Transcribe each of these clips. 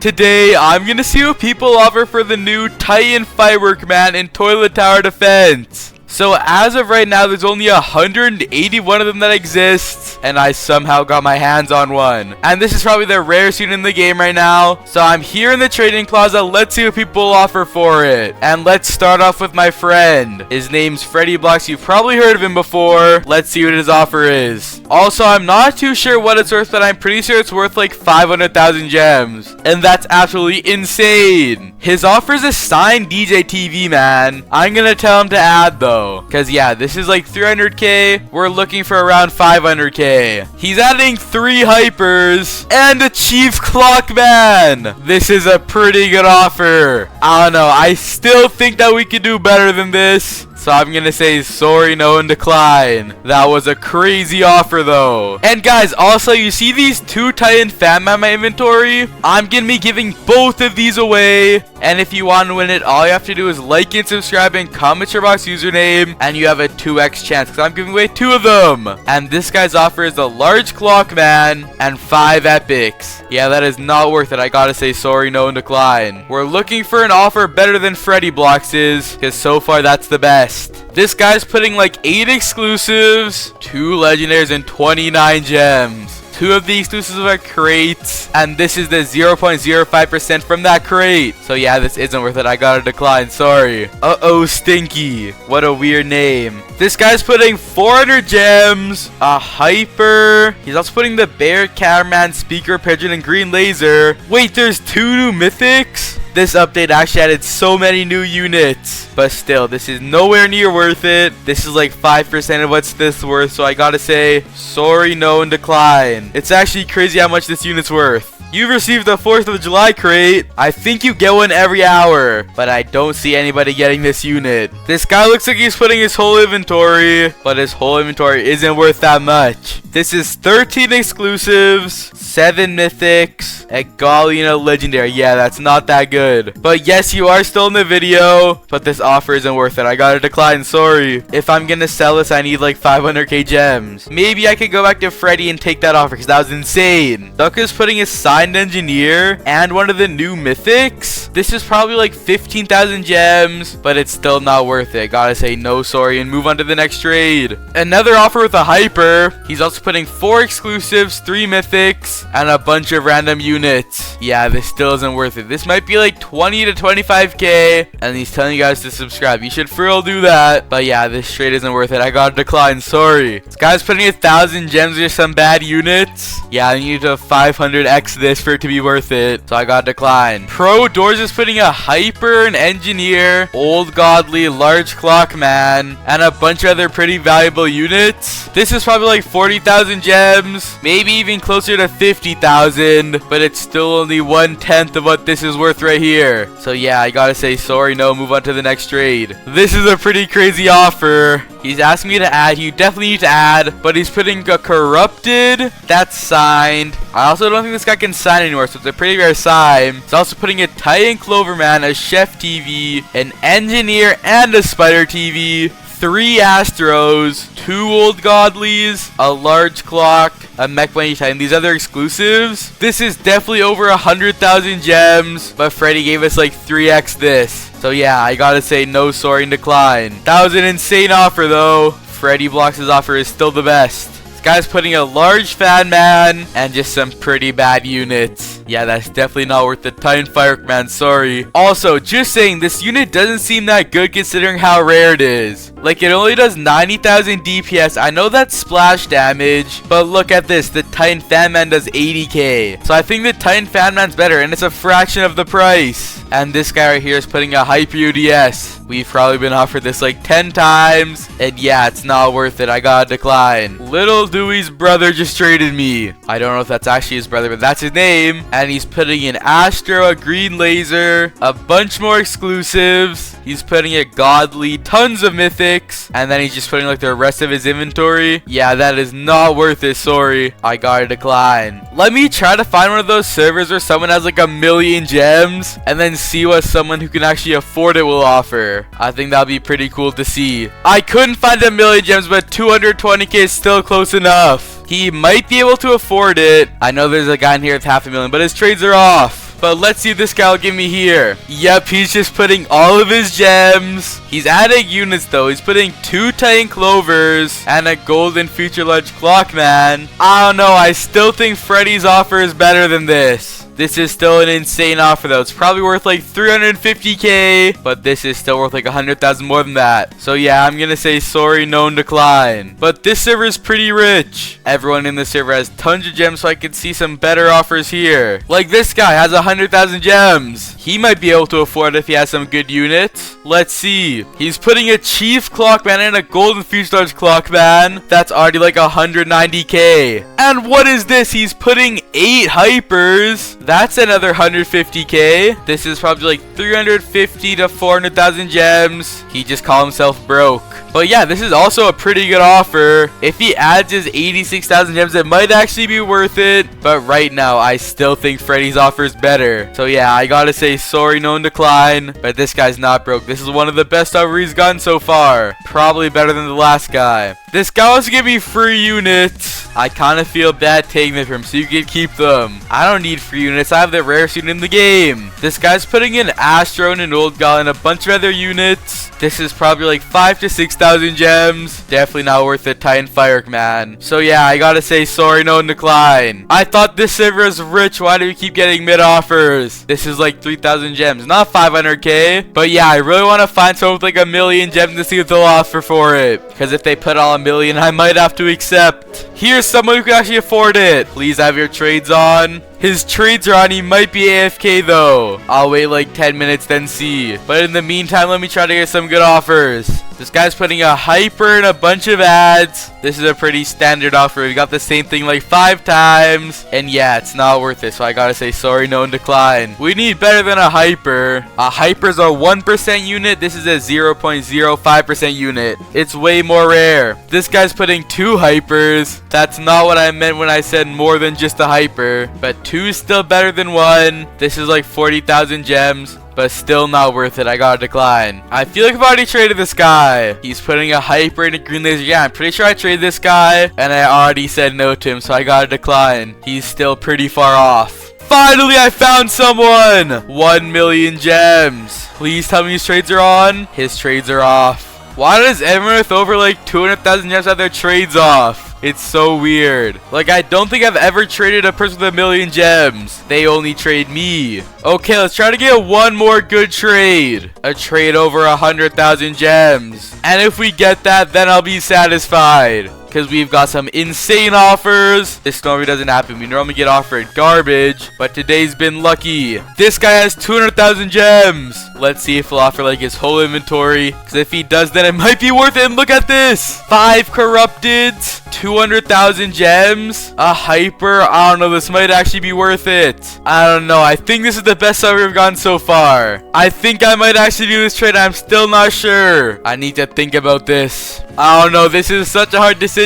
Today, I'm gonna see what people offer for the new Titan Firework Man in Toilet Tower Defense. So as of right now, there's only 181 of them that exist, and I somehow got my hands on one. And this is probably the rarest unit in the game right now. So I'm here in the trading plaza. Let's see what people offer for it. And let's start off with my friend. His name's Freddy Blocks. You've probably heard of him before. Let's see what his offer is. Also, I'm not too sure what it's worth, but I'm pretty sure it's worth like 500,000 gems. And that's absolutely insane. His offer is a signed DJ TV, man. I'm gonna tell him to add though. Because yeah, this is like 300k. We're looking for around 500k. He's adding 3 hypers and a chief clockman. This is a pretty good offer. I don't know. I still think that we could do better than this. So I'm gonna say sorry, no, and decline. That was a crazy offer though. And guys, also you see these 2 Titan Fan Man in my inventory? I'm gonna be giving both of these away. And if you want to win it, all you have to do is like and subscribe and comment your box username, and you have a 2x chance because I'm giving away 2 of them. And this guy's offer is a large clockman and 5 epics. Yeah, that is not worth it. I gotta say sorry, no, and decline. We're looking for an offer better than Freddy Blocks is, because so far that's the best. This guy's putting like 8 exclusives, 2 legendaries, and 29 gems. 2 of the exclusives are crates, and this is the 0.05% from that crate. So yeah, this isn't worth it. I gotta decline. Sorry. Uh-oh, Stinky. What a weird name. This guy's putting 400 gems, a hyper. He's also putting the bear, cameraman, speaker, pigeon, and green laser. Wait, there's 2 new mythics? This update actually added so many new units, but still, this is nowhere near worth it. This is like 5% of what's this worth, so I gotta say sorry, no, and decline. It's actually crazy how much this unit's worth. You've received the 4th of July crate. I think you get one every hour, but I don't see anybody getting this unit. This guy looks like he's putting his whole inventory, but his whole inventory isn't worth that much. This is 13 exclusives, 7 mythics, a Galena legendary. Yeah, that's not that good. But yes, you are still in the video, but this offer isn't worth it. I gotta decline, sorry. If I'm gonna sell this, I need like 500k gems. Maybe I could go back to Freddy and take that offer because that was insane. Ducker's putting his signed engineer and one of the new mythics. This is probably like 15,000 gems, but it's still not worth it. Gotta say no, sorry, and move on to the next trade. Another offer with a hyper. He's also putting 4 exclusives, 3 mythics, and a bunch of random units. Yeah, this still isn't worth it. This might be like 20 to 25k, and he's telling you guys to subscribe. You should for real do that. But yeah, this trade isn't worth it. I gotta decline, sorry. This guy's putting 1,000 gems or some bad units. Yeah, I need to 500x this for it to be worth it, so I gotta decline. Pro Doors is putting a hyper, an engineer, old godly, large clockman, and a bunch of other pretty valuable units. This is probably like 40,000 gems, maybe even closer to 50,000, but it's still only 1/10 of what this is worth right here. So yeah, I gotta say sorry, no, move on to the next trade. This is a pretty crazy offer. He's asking me to add. You definitely need to add, but he's putting a corrupted. That's signed. I also don't think this guy can sign anymore, so it's a pretty rare sign. He's also putting a Titan Cloverman, a Chef TV, an Engineer, and a Spider TV. 3 Astros, 2 Old Godlies, a large clock, a Mech Bunny Titan. These other exclusives. This is definitely over 100,000 gems, but Freddy gave us like 3x this. So yeah, I gotta say no, sorry, and decline. That was an insane offer though. Freddy Blocks' offer is still the best. This guy's putting a large Fan Man and just some pretty bad units. Yeah, that's definitely not worth the Titan Firework Man, sorry. Also, just saying, this unit doesn't seem that good considering how rare it is. Like, it only does 90,000 DPS. I know that's splash damage, but look at this. The Titan Fan Man does 80k. So I think the Titan Fan Man's better, and it's a fraction of the price. And this guy right here is putting a Hyper UDS. We've probably been offered this like 10 times, and yeah, it's not worth it. I gotta decline. Little Dewey's brother just traded me. I don't know if that's actually his brother, but that's his name. And he's putting an Astro, a green laser, a bunch more exclusives. He's putting a godly, tons of mythics, and then he's just putting like the rest of his inventory. Yeah, that is not worth it, sorry. I gotta decline. Let me try to find one of those servers where someone has like 1,000,000 gems, and then see what someone who can actually afford it will offer. I think that'll be pretty cool to see. I couldn't find 1,000,000 gems, but 220k is still close enough. He might be able to afford it. I know there's a guy in here with 500,000, but his trades are off. But let's see if this guy will give me here. Yep, he's just putting all of his gems. He's adding units though. He's putting 2 Titan Clovers and a golden future large clock, man. I don't know. I still think Freddy's offer is better than this. This is still an insane offer though. It's probably worth like 350k, but this is still worth like 100,000 more than that. So yeah, I'm gonna say sorry, known decline. But this server is pretty rich. Everyone in the server has tons of gems, so I can see some better offers here. Like this guy has 100,000 gems. He might be able to afford it if he has some good units. Let's see. He's putting a Chief Clockman and a Golden Future Large Clockman. That's already like 190k. And what is this? He's putting 8 Hypers. That's another 150k. This is probably like 350 to 400,000 gems. He just called himself broke. But yeah, this is also a pretty good offer. If he adds his 86,000 gems, it might actually be worth it. But right now, I still think Freddy's offer is better. So yeah, I gotta say sorry, known decline. But this guy's not broke. This is one of the best offers he's gotten so far. Probably better than the last guy. This guy wants to give me free units. I kind of feel bad taking them from him, so you can keep them. I don't need free units. I have the rarest unit in the game. This guy's putting in Astro and an Old Guy and a bunch of other units. This is probably like 5 to 6,000 gems. Definitely not worth it, Titan Firework, man. So yeah, I gotta say sorry, known decline. I thought this server was rich. Why do we keep getting mid offers? This is like 3,000 gems, not 500k. But yeah, I really want to find someone with like 1,000,000 gems to see what they'll offer for it. Because if they put all 1,000,000, I might have to accept. Here's someone who can actually afford it. Please have your trades on. His trades are on. He might be AFK though. I'll wait like 10 minutes then see. But in the meantime, let me try to get some good offers. This guy's putting a Hyper and a bunch of ads. This is a pretty standard offer. We got the same thing like 5 times. And yeah, it's not worth it. So I gotta say sorry, known decline. We need better than a Hyper. A Hyper's a 1% unit. This is a 0.05% unit. It's way more rare. This guy's putting 2 Hypers. That's not what I meant when I said more than just a Hyper. But 2 is still better than 1. This is like 40,000 gems. But still not worth it. I gotta decline. I feel like I've already traded this guy. He's putting a Hyper and a green laser. Yeah, I'm pretty sure I traded this guy. And I already said no to him. So I gotta decline. He's still pretty far off. Finally, I found someone. 1,000,000 gems. Please tell me his trades are on. His trades are off. Why does everyone with over like 200,000 gems have their trades off? It's so weird. Like, I don't think I've ever traded a person with 1,000,000 gems. They only trade me. Okay, let's try to get one more good trade. A trade over 100,000 gems. And if we get that, then I'll be satisfied. Because we've got some insane offers. This normally doesn't happen. We normally get offered garbage. But today's been lucky. This guy has 200,000 gems. Let's see if he'll offer like his whole inventory. Because if he does, then it might be worth it. And look at this. 5 corrupteds. 200,000 gems. A Hyper. I don't know. This might actually be worth it. I don't know. I think this is the best offer we've gotten so far. I think I might actually do this trade. I'm still not sure. I need to think about this. I don't know. This is such a hard decision.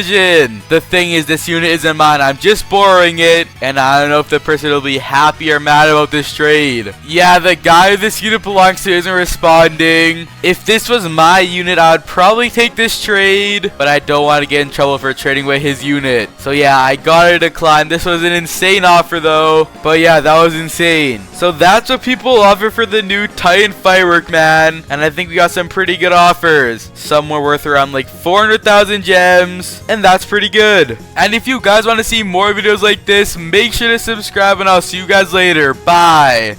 The thing is, this unit isn't mine. I'm just borrowing it. And I don't know if the person will be happy or mad about this trade. Yeah, the guy this unit belongs to isn't responding. If this was my unit, I would probably take this trade. But I don't want to get in trouble for trading away his unit. So yeah, I gotta decline. This was an insane offer though. But yeah, that was insane. So that's what people offer for the new Titan Firework, man. And I think we got some pretty good offers. Some were worth around like 400,000 gems. And that's pretty good. And if you guys want to see more videos like this, make sure to subscribe and I'll see you guys later. Bye.